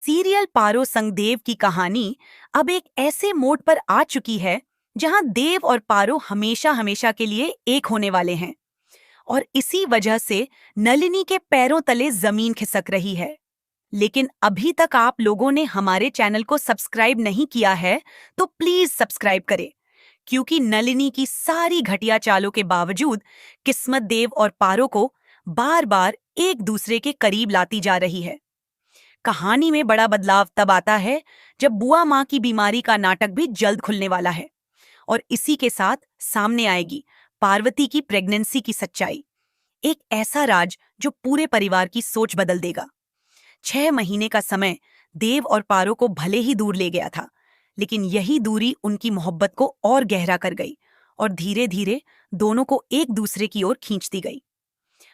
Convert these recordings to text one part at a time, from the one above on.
Serial पारो संग देव की कहानी अब एक ऐसे मोड़ पर आ चुकी है जहां देव और पारो हमेशा हमेशा के लिए एक होने वाले हैं। और इसी वजह से नलिनी के पैरों तले जमीन खिसक रही है। लेकिन अभी तक आप लोगों ने हमारे चैनल को सब्सक्राइब नहीं किया है तो प्लीज सब्सक्राइब करें, क्योंकि नलिनी की सारी घटिया चालों के बावजूद किस्मत देव और पारो को बार बार एक दूसरे के करीब लाती जा रही है। कहानी में बड़ा बदलाव तब आता है जब बुआ माँ की बीमारी का नाटक भी जल्द खुलने वाला है। और इसी के साथ सामने आएगी पार्वती की प्रेगनेंसी की सच्चाई, एक ऐसा राज जो पूरे परिवार की सोच बदल देगा। 6 महीने का समय देव और पारो को भले ही दूर ले गया था, लेकिन यही दूरी उनकी मोहब्बत को और गहरा कर गई और धीरे धीरे दोनों को एक दूसरे की ओर खींचती गई।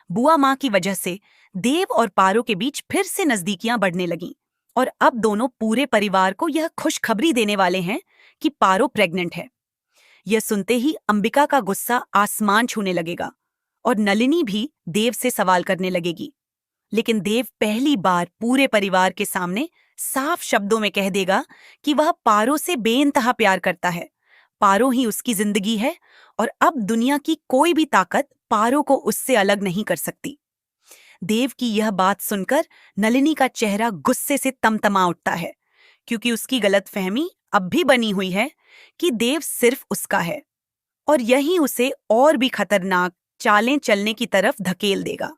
बुआ माँ की वजह से देव और पारो के बीच फिर से नजदीकियां बढ़ने लगीं और अब दोनों पूरे परिवार को यह खुशखबरी देने वाले हैं कि पारो प्रेग्नेंट है। यह सुनते ही अंबिका का गुस्सा आसमान छूने लगेगा और नलिनी भी देव से सवाल करने लगेगी। लेकिन देव पहली बार पूरे परिवार के सामने साफ शब्दों में कह देगा कि वह पारो से बेइंतहा प्यार करता है। पारो ही उसकी जिंदगी है और अब दुनिया की कोई भी ताकत पारो को उससे अलग नहीं कर सकती। देव की यह बात सुनकर नलिनी का चेहरा गुस्से से तमतमा उठता है, क्योंकि उसकी गलतफहमी अब भी बनी हुई है कि देव सिर्फ उसका है और यही उसे और भी खतरनाक चालें चलने की तरफ धकेल देगा।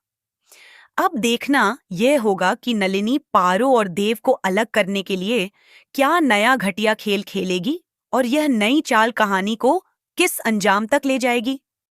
अब देखना यह होगा कि नलिनी पारो और देव को अलग करने के लिए क्या नया घटिया खेल खेलेगी और यह नई चाल कहानी को किस अंजाम तक ले जाएगी।